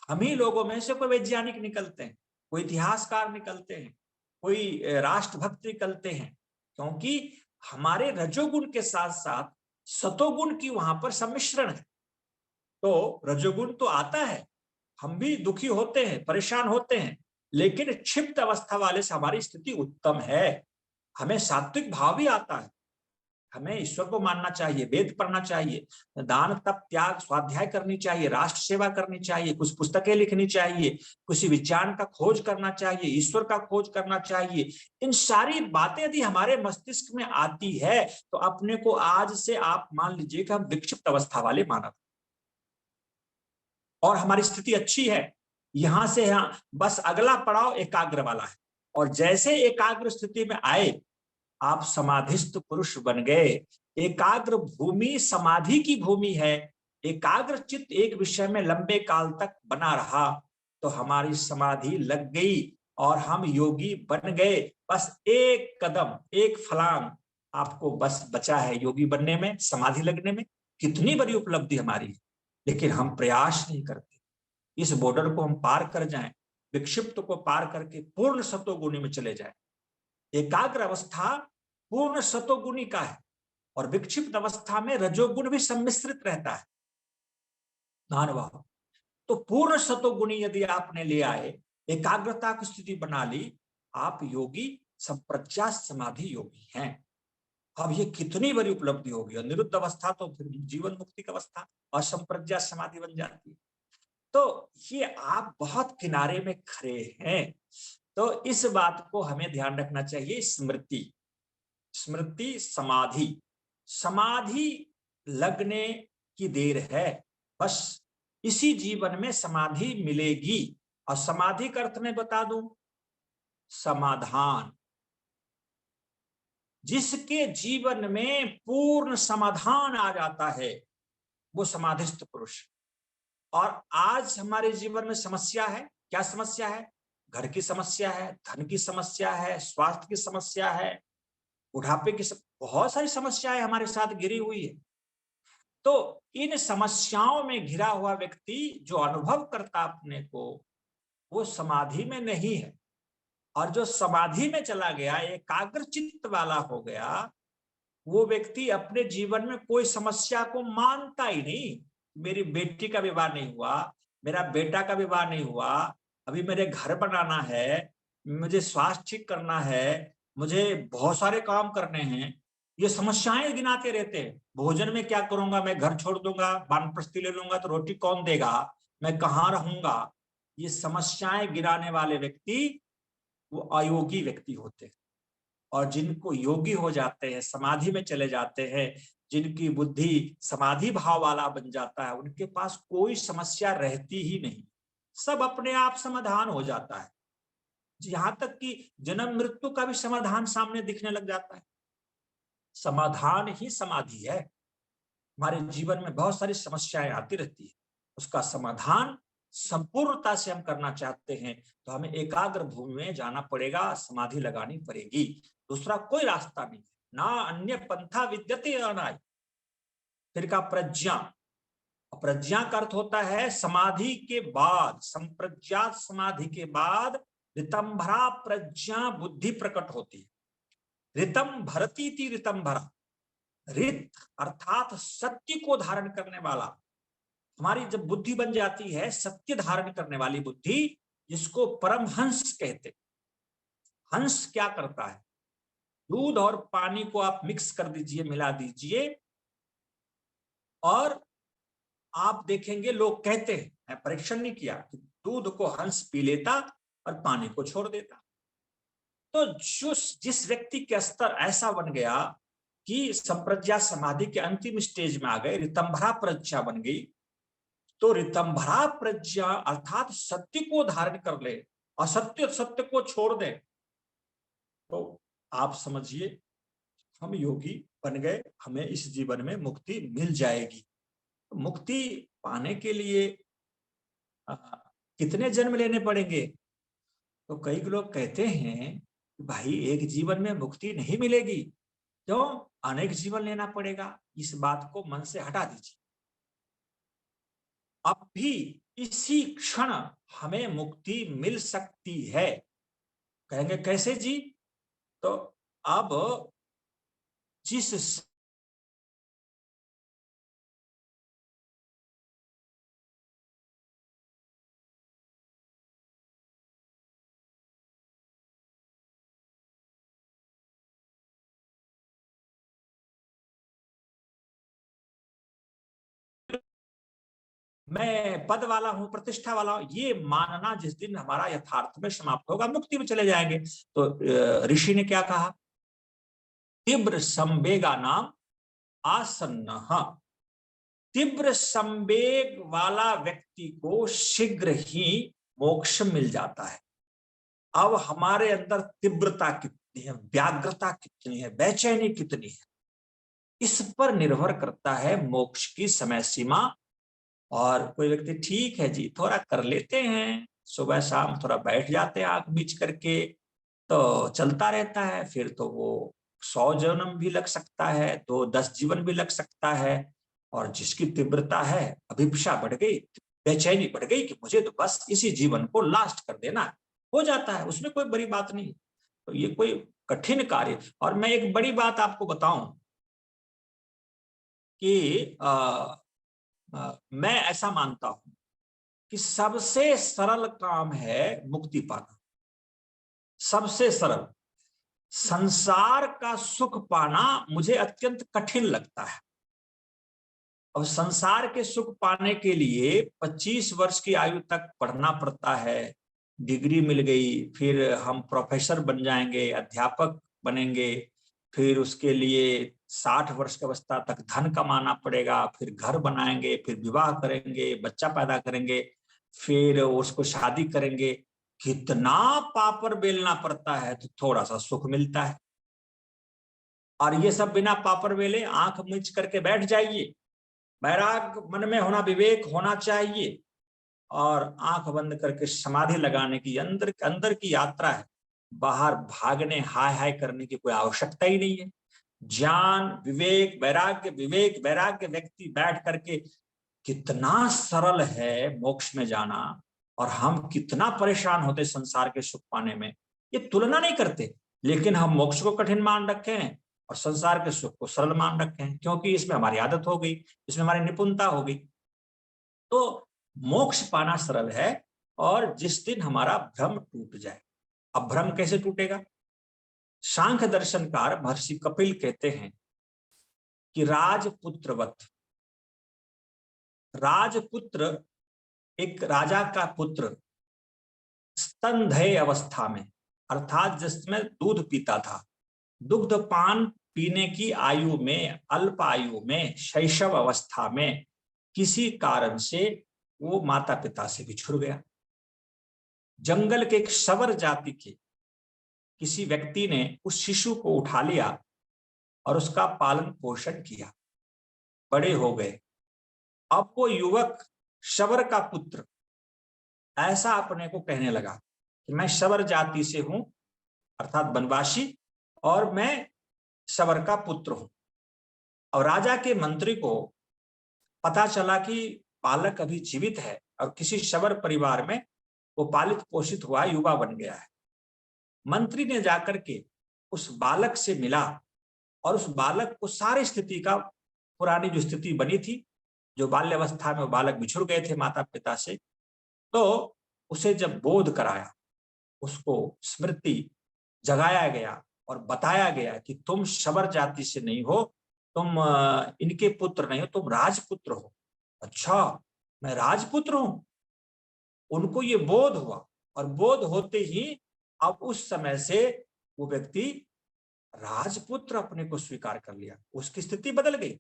हम ही लोगों में से कोई वैज्ञानिक निकलते हैं, कोई इतिहासकार निकलते हैं, कोई राष्ट्रभक्त निकलते हैं, क्योंकि हमारे रजोगुण के साथ साथ सतोगुण की वहां पर सम्मिश्रण है। तो रजोगुण तो आता है, हम भी दुखी होते हैं, परेशान होते हैं, लेकिन क्षिप्त अवस्था वाले से हमारी स्थिति उत्तम है। हमें सात्विक भाव भी आता है, हमें ईश्वर को मानना चाहिए, वेद पढ़ना चाहिए, दान तप त्याग स्वाध्याय करनी चाहिए, राष्ट्र सेवा करनी चाहिए, कुछ पुस्तकें लिखनी चाहिए, किसी विज्ञान का खोज करना चाहिए, ईश्वर का खोज करना चाहिए। इन सारी बातें यदि हमारे मस्तिष्क में आती है, तो अपने को आज से आप मान लीजिए कि हम विक्षिप्त अवस्था वाले मानव, और हमारी स्थिति अच्छी है। यहां से यहां बस अगला पड़ाव एकाग्र वाला है, और जैसे एकाग्र स्थिति में आए, आप समाधिस्थ पुरुष बन गए। एकाग्र भूमि समाधि की भूमि है। एकाग्र चित्त एक विषय में लंबे काल तक बना रहा, तो हमारी समाधि लग गई और हम योगी बन गए। बस एक कदम, एक फलांग आपको बस बचा है योगी बनने में, समाधि लगने में। कितनी बड़ी उपलब्धि हमारी है, लेकिन हम प्रयास नहीं करते इस बॉर्डर को हम पार कर जाएं, विक्षिप्त को पार करके पूर्ण सतोगुणी में चले जाएं। एकाग्र अवस्था पूर्ण सतोगुणी का है, और विक्षिप्त अवस्था में रजोगुण भी सम्मिश्रित रहता है। महानुभाव, तो पूर्ण सतोगुणी यदि आपने ले आए, एकाग्रता की स्थिति बना ली, आप योगी, संप्रज्ञात समाधि योगी हैं। अब ये कितनी बड़ी उपलब्धि होगी। और निरुद्ध अवस्था तो फिर जीवन मुक्ति की अवस्था, और संप्रज्ञात समाधि बन जाती है। तो ये आप बहुत किनारे में खड़े हैं। तो इस बात को हमें ध्यान रखना चाहिए। स्मृति, स्मृति समाधि, समाधि लगने की देर है, बस इसी जीवन में समाधि मिलेगी। और समाधि का अर्थ मैं बता दूं, समाधान। जिसके जीवन में पूर्ण समाधान आ जाता है, वो समाधिस्थ पुरुष। और आज हमारे जीवन में समस्या है, क्या समस्या है? घर की समस्या है, धन की समस्या है, स्वास्थ्य की समस्या है, बुढ़ापे की बहुत सारी समस्याएं हमारे साथ घिरी हुई है। तो इन समस्याओं में घिरा हुआ व्यक्ति जो अनुभव करता अपने को, वो समाधि में नहीं है। और जो समाधि में चला गया, एकाग्र चित्त वाला हो गया, वो व्यक्ति अपने जीवन में कोई समस्या को मानता ही नहीं। मेरी बेटी का विवाह नहीं हुआ, मेरा बेटा का विवाह नहीं हुआ, अभी मेरे घर बनाना है, मुझे स्वास्थ्य ठीक करना है, मुझे बहुत सारे काम करने हैं, ये समस्याएं गिनाते रहते हैं। भोजन में क्या करूंगा, मैं घर छोड़ दूंगा, वानप्रस्थी ले लूंगा तो रोटी कौन देगा, मैं कहाँ रहूंगा। ये समस्याएं गिनाने वाले व्यक्ति वो अयोगी व्यक्ति होते हैं। और जिनको योगी हो जाते हैं, समाधि में चले जाते हैं, जिनकी बुद्धि समाधि भाव वाला बन जाता है, उनके पास कोई समस्या रहती ही नहीं, सब अपने आप समाधान हो जाता है। यहां तक कि जन्म मृत्यु का भी समाधान सामने दिखने लग जाता है। समाधान ही समाधि है। हमारे जीवन में बहुत सारी समस्याएं आती रहती है, उसका समाधान संपूर्णता से हम करना चाहते हैं, तो हमें एकाग्र भूमि में जाना पड़ेगा, समाधि लगानी पड़ेगी। दूसरा कोई रास्ता नहीं, ना अन्य पंथा विद्यते अनाय। फिर का प्रज्ञा, प्रज्ञा का अर्थ होता है समाधि के बाद, संप्रज्ञात समाधि के बाद ऋतंभरा प्रज्ञा बुद्धि प्रकट होती है। ऋतम भरती थी, ऋतंभरा, ऋत अर्थात सत्य को धारण करने वाला। हमारी जब बुद्धि बन जाती है सत्य धारण करने वाली बुद्धि, जिसको परमहंस कहते, हंस क्या करता है, दूध और पानी को आप मिक्स कर दीजिए, मिला दीजिए, और आप देखेंगे, लोग कहते हैं, मैं परीक्षण नहीं किया, कि दूध को हंस पी लेता और पानी को छोड़ देता। तो जिस व्यक्ति के स्तर ऐसा बन गया कि संप्रज्ञा समाधि के अंतिम स्टेज में आ गए, ऋतंभरा प्रज्ञा बन गई, तो ऋतंभरा प्रज्ञा अर्थात सत्य को धारण कर ले, असत्य सत्य को छोड़ दे, तो आप समझिए हम योगी बन गए, हमें इस जीवन में मुक्ति मिल जाएगी। तो मुक्ति पाने के लिए कितने जन्म लेने पड़ेंगे? तो कई लोग कहते हैं भाई एक जीवन में मुक्ति नहीं मिलेगी, क्यों? अनेक जीवन लेना पड़ेगा। इस बात को मन से हटा दीजिए। अब भी इसी क्षण हमें मुक्ति मिल सकती है। कहेंगे कैसे जी? तो अब जिस मैं पद वाला हूं, प्रतिष्ठा वाला हूं, ये मानना जिस दिन हमारा यथार्थ में समाप्त होगा, मुक्ति में चले जाएंगे। तो ऋषि ने क्या कहा? तीव्र संवेगा नाम आसन्न। तीव्र संवेग वाला व्यक्ति को शीघ्र ही मोक्ष मिल जाता है। अब हमारे अंदर तीव्रता कितनी है, व्याग्रता कितनी है, बेचैनी कितनी है, इस पर निर्भर करता है मोक्ष की समय सीमा। और कोई व्यक्ति ठीक है जी, थोड़ा कर लेते हैं, सुबह शाम थोड़ा बैठ जाते हैं आंख बीच करके, तो चलता रहता है, फिर तो वो 100 जन्म भी लग सकता है, तो 10 जीवन भी लग सकता है। और जिसकी तीव्रता है, अभिप्सा बढ़ गई, बेचैनी बढ़ गई कि मुझे तो बस इसी जीवन को लास्ट कर देना है, हो जाता है, उसमें कोई बड़ी बात नहीं। तो ये कोई कठिन कार्य। और मैं एक बड़ी बात आपको बताऊं कि मैं ऐसा मानता हूं कि सबसे सरल काम है मुक्ति पाना। सबसे सरल। संसार का सुख पाना मुझे अत्यंत कठिन लगता है। और संसार के सुख पाने के लिए 25 वर्ष की आयु तक पढ़ना पड़ता है, डिग्री मिल गई, फिर हम प्रोफेसर बन जाएंगे, अध्यापक बनेंगे, फिर उसके लिए 60 वर्ष की अवस्था तक धन कमाना पड़ेगा, फिर घर बनाएंगे, फिर विवाह करेंगे, बच्चा पैदा करेंगे, फिर उसको शादी करेंगे। कितना पापड़ बेलना पड़ता है, तो थोड़ा सा सुख मिलता है। और ये सब बिना पापड़ बेले आंख मीच करके बैठ जाइए। वैराग मन में होना, विवेक होना चाहिए, और आंख बंद करके समाधि लगाने की अंदर अंदर की यात्रा है। बाहर भागने, हाय हाय करने की कोई आवश्यकता ही नहीं है। ज्ञान विवेक वैराग्य व्यक्ति बैठ करके, कितना सरल है मोक्ष में जाना, और हम कितना परेशान होते संसार के सुख पाने में। ये तुलना नहीं करते, लेकिन हम मोक्ष को कठिन मान रखे हैं और संसार के सुख को सरल मान रखे हैं, क्योंकि इसमें हमारी आदत हो गई, इसमें हमारी निपुणता हो गई। तो मोक्ष पाना सरल है, और जिस दिन हमारा भ्रम टूट जाए। अब भ्रम कैसे टूटेगा? सांख्य दर्शनकार महर्षि कपिल कहते हैं कि राजपुत्रवत, राजपुत्र एक राजा का पुत्र स्तनधय अवस्था में, अर्थात जिसमें दूध पीता था, दुग्ध पान पीने की आयु में, अल्प आयु में, शैशव अवस्था में किसी कारण से वो माता पिता से बिछुड़ गया। जंगल के एक शवर जाति के किसी व्यक्ति ने उस शिशु को उठा लिया और उसका पालन पोषण किया, बड़े हो गए। अब वो युवक, शवर का पुत्र, ऐसा अपने को कहने लगा कि मैं शवर जाति से हूं, अर्थात वनवासी, और मैं शवर का पुत्र हूं। और राजा के मंत्री को पता चला कि बालक अभी जीवित है और किसी शवर परिवार में वो पालित पोषित हुआ, युवा बन गया है। मंत्री ने जाकर के उस बालक से मिला और उस बालक को सारी स्थिति का, पुरानी जो स्थिति बनी थी, जो बाल्यावस्था में वो बालक बिछुड़ गए थे माता पिता से, तो उसे जब बोध कराया, उसको स्मृति जगाया गया और बताया गया कि तुम शबर जाति से नहीं हो, तुम इनके पुत्र नहीं हो, तुम राजपुत्र हो। अच्छा, मैं राजपुत्र हूं। उनको ये बोध हुआ और बोध होते ही अब उस समय से वो व्यक्ति राजपुत्र अपने को स्वीकार कर लिया, उसकी स्थिति बदल गई।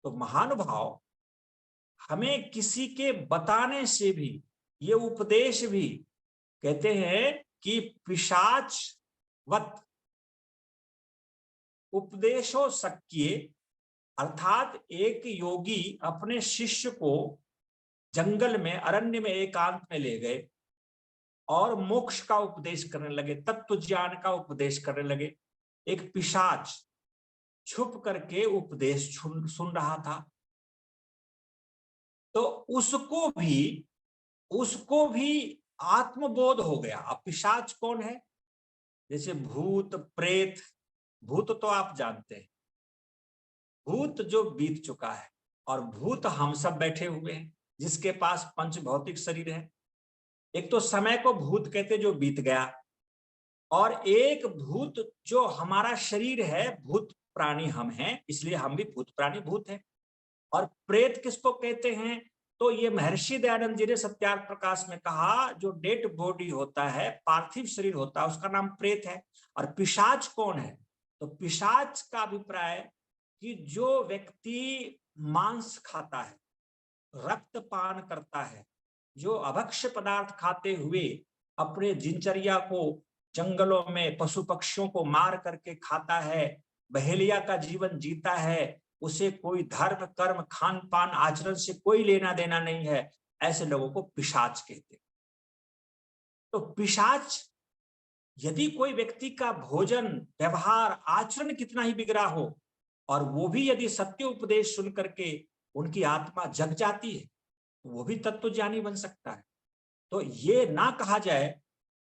तो महानुभाव, हमें किसी के बताने से भी, ये उपदेश भी कहते हैं कि पिशाचवत उपदेशो शक्य, अर्थात एक योगी अपने शिष्य को जंगल में, अरण्य में एकांत में ले गए और मोक्ष का उपदेश करने लगे, तत्व ज्ञान का उपदेश करने लगे। एक पिशाच छुप करके उपदेश सुन रहा था, तो उसको भी आत्मबोध हो गया। अब पिशाच कौन है? जैसे भूत प्रेत, भूत तो आप जानते हैं, भूत जो बीत चुका है, और भूत हम सब बैठे हुए हैं जिसके पास पंच भौतिक शरीर है। एक तो समय को भूत कहते जो बीत गया, और एक भूत जो हमारा शरीर है, भूत प्राणी हम हैं, इसलिए हम भी भूत प्राणी भूत हैं। और प्रेत किसको कहते हैं? तो ये महर्षि दयानंद जी ने सत्यार्थ प्रकाश में कहा, जो डेड बॉडी होता है, पार्थिव शरीर होता है, उसका नाम प्रेत है। और पिशाच कौन है? तो पिशाच का अभिप्राय कि जो व्यक्ति मांस खाता है, रक्तपान करता है, जो अभक्ष्य पदार्थ खाते हुए अपने दिनचर्या को जंगलों में पशु पक्षियों को मार करके खाता है, बहेलिया का जीवन जीता है, उसे कोई धर्म कर्म खान पान आचरण से कोई लेना देना नहीं है, ऐसे लोगों को पिशाच कहते। तो पिशाच, यदि कोई व्यक्ति का भोजन व्यवहार आचरण कितना ही बिगड़ा हो, और वो भी यदि सत्य उपदेश सुन करके उनकी आत्मा जग जाती है, वो भी तत्वज्ञानी बन सकता है। तो ये ना कहा जाए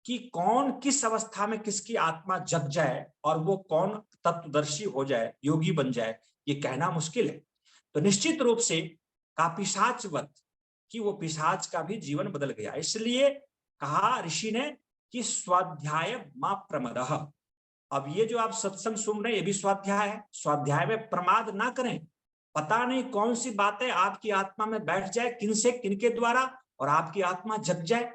कि कौन किस अवस्था में किसकी आत्मा जग जाए और वो कौन तत्वदर्शी हो जाए, योगी बन जाए, ये कहना मुश्किल है। तो निश्चित रूप से का पिशाचवत, कि वो पिशाच का भी जीवन बदल गया। इसलिए कहा ऋषि ने कि स्वाध्याय मा प्रमदः। अब ये जो आप सत्संग सुन रहे हैं, ये भी स्वाध्याय है। स्वाध्याय में प्रमाद ना करें। पता नहीं कौन सी बातें आपकी आत्मा में बैठ जाए, किनसे किनके द्वारा, और आपकी आत्मा जग जाए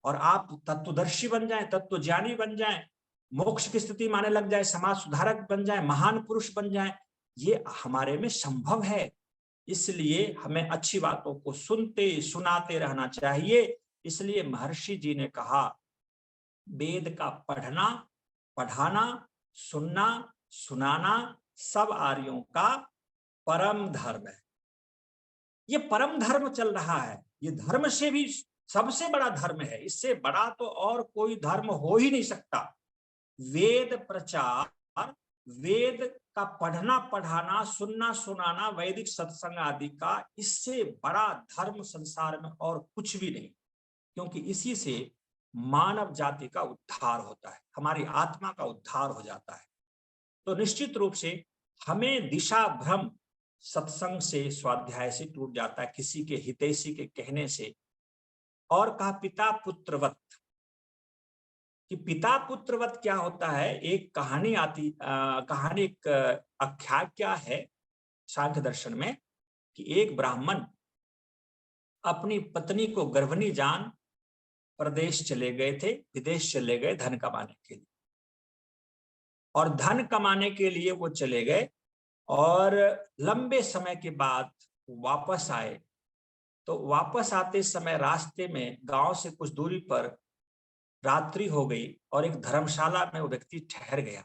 और आप तत्वदर्शी बन जाएं, तत्वज्ञानी बन जाएं, मोक्ष की स्थिति माने लग जाए, समाज सुधारक बन जाए, महान पुरुष बन जाए। ये हमारे में संभव है। इसलिए हमें अच्छी बातों को सुनते सुनाते रहना चाहिए। इसलिए महर्षि जी ने कहा, वेद का पढ़ना, पढ़ाना, सुनना, सुनाना सब आर्यों का परम धर्म है। ये परम धर्म चल रहा है। ये धर्म से भी सबसे बड़ा धर्म है। इससे बड़ा तो और कोई धर्म हो ही नहीं सकता। वेद प्रचार, वेद का पढ़ना पढ़ाना, सुनना सुनाना, वैदिक सत्संग आदि का, इससे बड़ा धर्म संसार में और कुछ भी नहीं। क्योंकि इसी से मानव जाति का उद्धार होता है, हमारी आत्मा का उद्धार हो जाता है। तो निश्चित रूप से हमें दिशा भ्रम सत्संग से, स्वाध्याय से टूट जाता है, किसी के हितैषी के कहने से। और कहा पिता पुत्रवत, कि पिता पुत्रवत क्या होता है? एक कहानी आती, कहानी एक आख्यायिका है सांख्य दर्शन में, कि एक ब्राह्मण अपनी पत्नी को गर्भिणी जान प्रदेश चले गए थे, विदेश चले गए धन कमाने के लिए। और धन कमाने के लिए वो चले गए, और लंबे समय के बाद वापस आए। तो वापस आते समय रास्ते में गांव से कुछ दूरी पर रात्रि हो गई, और एक धर्मशाला में वो व्यक्ति ठहर गया।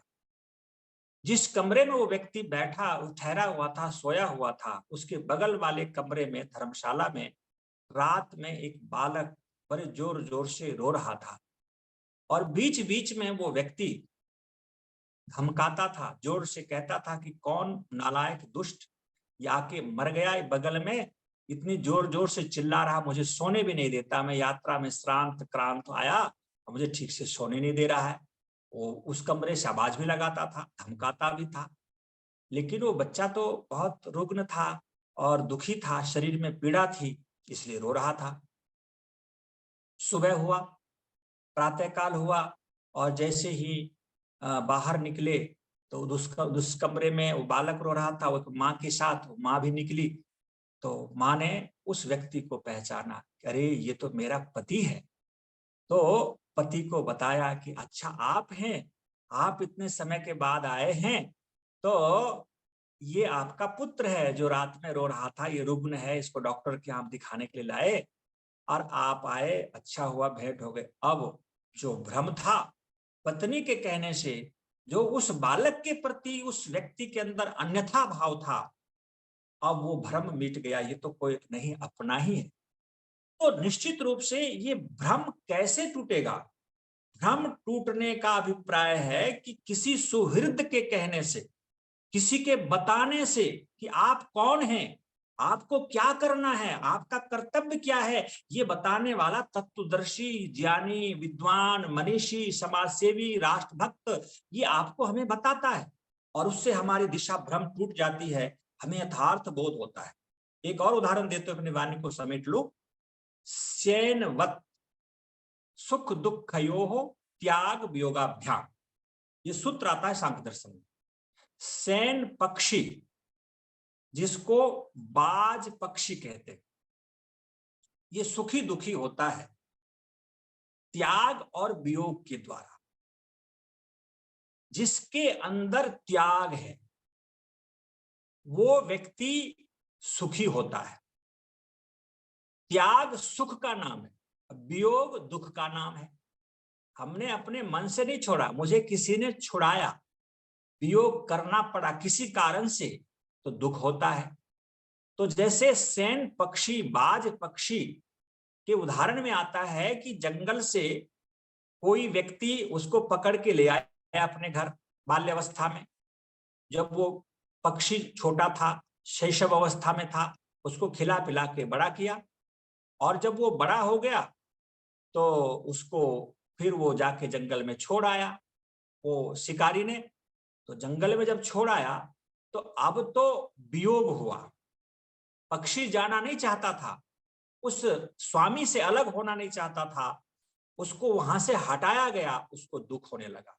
जिस कमरे में वो व्यक्ति बैठा ठहरा हुआ था, सोया हुआ था, उसके बगल वाले कमरे में, धर्मशाला में, रात में एक बालक बड़े जोर जोर से रो रहा था। और बीच बीच में वो व्यक्ति धमकाता था, जोर से कहता था कि कौन नालायक दुष्ट ये आके मर गया है बगल में, इतनी जोर जोर से चिल्ला रहा, मुझे सोने भी नहीं देता, मैं यात्रा में श्रांत क्रांत आया और मुझे ठीक से सोने नहीं दे रहा है। वो उस कमरे से आवाज भी लगाता था, धमकाता भी था। लेकिन वो बच्चा तो बहुत रुग्ण था और दुखी था, शरीर में पीड़ा थी, इसलिए रो रहा था। सुबह हुआ, प्रातःकाल हुआ, और जैसे ही बाहर निकले तो उस कमरे में वो बालक रो रहा था, वो माँ के साथ, माँ भी निकली। तो माँ ने उस व्यक्ति को पहचाना, अरे ये तो मेरा पति है। तो पति को बताया कि अच्छा आप हैं, आप इतने समय के बाद आए हैं, तो ये आपका पुत्र है जो रात में रो रहा था, ये रुग्ण है, इसको डॉक्टर के यहाँ दिखाने के लिए लाए और आप आए, अच्छा हुआ भेंट हो गए। अब जो भ्रम था पत्नी के कहने से, जो उस बालक के प्रति उस व्यक्ति के अंदर अन्यथा भाव था, अब वो भ्रम मिट गया, ये तो कोई नहीं अपना ही है। तो निश्चित रूप से ये भ्रम कैसे टूटेगा? भ्रम टूटने का अभिप्राय है कि किसी सुहृद के कहने से, किसी के बताने से कि आप कौन हैं, आपको क्या करना है, आपका कर्तव्य क्या है, ये बताने वाला तत्वदर्शी, ज्ञानी, विद्वान, मनीषी, समाजसेवी, राष्ट्रभक्त, ये आपको हमें बताता है और उससे हमारी दिशा भ्रम टूट जाती है, हमें यथार्थ बोध होता है। एक और उदाहरण देते हुए अपनी वाणी को समेट लो। सेनवत सुख दुखयोः त्याग वियोगाभ्याम, ये सूत्र आता है सांख्य दर्शन में। सैन पक्षी, जिसको बाज पक्षी कहते हैं, ये सुखी दुखी होता है त्याग और वियोग के द्वारा। जिसके अंदर त्याग है वो व्यक्ति सुखी होता है। त्याग सुख का नाम है, वियोग दुख का नाम है। हमने अपने मन से नहीं छोड़ा, मुझे किसी ने छुड़ाया, वियोग करना पड़ा किसी कारण से, तो दुख होता है। तो जैसे सैन पक्षी, बाज पक्षी के उदाहरण में आता है कि जंगल से कोई व्यक्ति उसको पकड़ के ले आया अपने घर बाल्यावस्था में, जब वो पक्षी छोटा था, शैशव अवस्था में था, उसको खिला पिला के बड़ा किया, और जब वो बड़ा हो गया तो उसको फिर वो जाके जंगल में छोड़ आया वो शिकारी ने। तो जंगल में जब छोड़ आया तो अब तो वियोग हुआ, पक्षी जाना नहीं चाहता था, उस स्वामी से अलग होना नहीं चाहता था, उसको वहां से हटाया गया, उसको दुख होने लगा।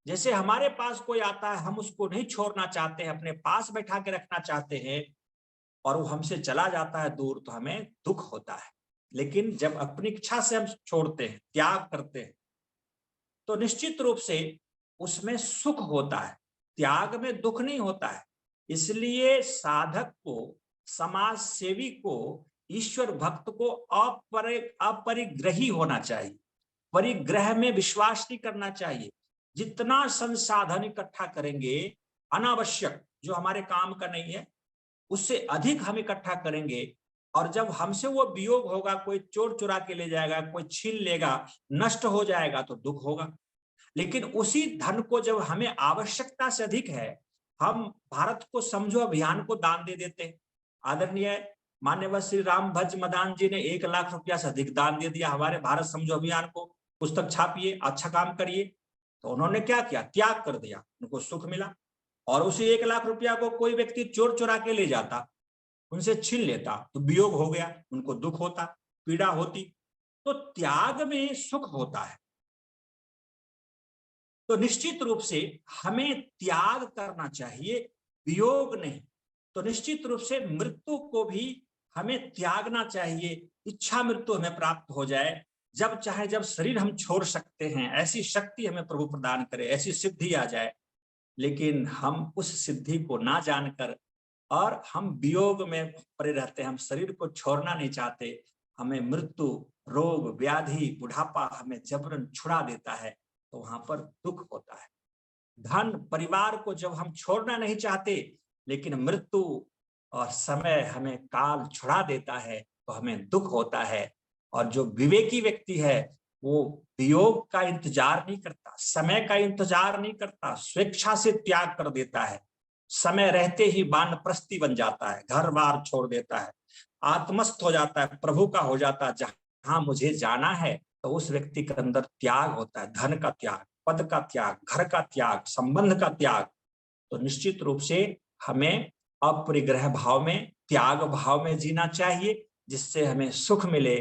जैसे हमारे पास कोई आता है, हम उसको नहीं छोड़ना चाहते हैं, अपने पास बैठा के रखना चाहते हैं और वो हमसे चला जाता है दूर, तो हमें दुख होता है। लेकिन जब अपनी इच्छा से हम छोड़ते हैं, त्याग करते हैं, तो निश्चित रूप से उसमें सुख होता है, त्याग में दुख नहीं होता है। इसलिए साधक को, समाज सेवी को, ईश्वर भक्त को अपरिग्रही होना चाहिए, परिग्रह में विश्वास नहीं करना चाहिए। जितना संसाधन इकट्ठा करेंगे अनावश्यक, जो हमारे काम का नहीं है, उससे अधिक हम इकट्ठा करेंगे, और जब हमसे वो वियोग होगा, कोई चोर चुरा के ले जाएगा, कोई छीन लेगा, नष्ट हो जाएगा, तो दुख होगा। लेकिन उसी धन को जब हमें आवश्यकता से अधिक है, हम भारत को समझो अभियान को दान दे देते हैं। आदरणीय मान्यवर श्री राम भज मदान जी ने 1 लाख रुपया से अधिक दान दे दिया हमारे भारत समझो अभियान को, पुस्तक छापिए, अच्छा काम करिए। तो उन्होंने क्या किया, त्याग कर दिया, उनको सुख मिला। और उसी 1 लाख रुपया को कोई व्यक्ति चोर चुरा के ले जाता, उनसे छीन लेता, तो वियोग हो गया, उनको दुख होता, पीड़ा होती। तो त्याग में सुख होता है। तो निश्चित रूप से हमें त्याग करना चाहिए, वियोग नहीं। तो निश्चित रूप से मृत्यु को भी हमें त्यागना चाहिए। इच्छा मृत्यु हमें प्राप्त हो जाए, जब चाहे जब शरीर हम छोड़ सकते हैं, ऐसी शक्ति हमें प्रभु प्रदान करे, ऐसी सिद्धि आ जाए। लेकिन हम उस सिद्धि को ना जानकर और हम वियोग में पड़े रहते हैं, हम शरीर को छोड़ना नहीं चाहते, हमें मृत्यु, रोग, व्याधि, बुढ़ापा हमें जबरन छुड़ा देता है, तो वहां पर दुख होता है। धन, परिवार को जब हम छोड़ना नहीं चाहते, लेकिन मृत्यु और समय हमें काल छुड़ा देता है, तो हमें दुख होता है। और जो विवेकी व्यक्ति है वो वियोग का इंतजार नहीं करता, समय का इंतजार नहीं करता, स्वेच्छा से त्याग कर देता है। समय रहते ही वानप्रस्थी बन जाता है, घर बार छोड़ देता है, आत्मस्थ हो जाता है, प्रभु का हो जाता है। जहां मुझे जाना है, तो उस व्यक्ति के अंदर त्याग होता है, धन का त्याग, पद का त्याग, घर का त्याग, संबंध का त्याग। तो निश्चित रूप से हमें अपरिग्रह भाव में, त्याग भाव में जीना चाहिए, जिससे हमें सुख मिले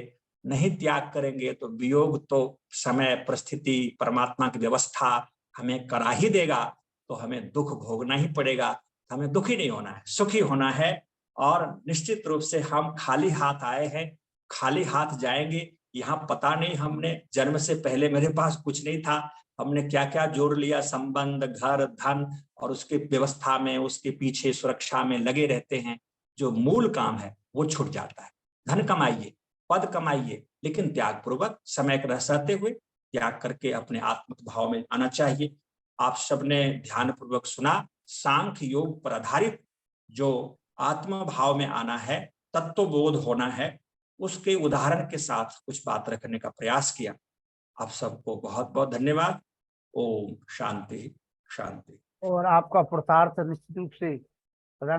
नहीं त्याग करेंगे तो वियोग तो समय, परिस्थिति, परमात्मा की व्यवस्था हमें करा ही देगा, तो हमें दुख भोगना ही पड़ेगा। हमें दुखी नहीं होना है, सुखी होना है। और निश्चित रूप से हम खाली हाथ आए हैं, खाली हाथ जाएंगे। यहाँ पता नहीं, हमने जन्म से पहले मेरे पास कुछ नहीं था, हमने क्या क्या जोड़ लिया, संबंध, घर, धन, और उसके व्यवस्था में, उसके पीछे सुरक्षा में लगे रहते हैं। जो मूल काम है वो छूट जाता है। धन कमाइए, पद कमाइए, लेकिन त्याग पूर्वक, समय के रहते हुए त्याग करके अपने आत्म भाव में आना चाहिए। आप सबने ध्यान पूर्वक सुना। सांख्य योग पर आधारित जो आत्म भाव में आना है, तत्वबोध होना है, उसके उदाहरण के साथ कुछ बात रखने का प्रयास किया। आप सबको बहुत बहुत धन्यवाद। ओम शांति शांति। और आपका पुरुषार्थ निश्चित रूप से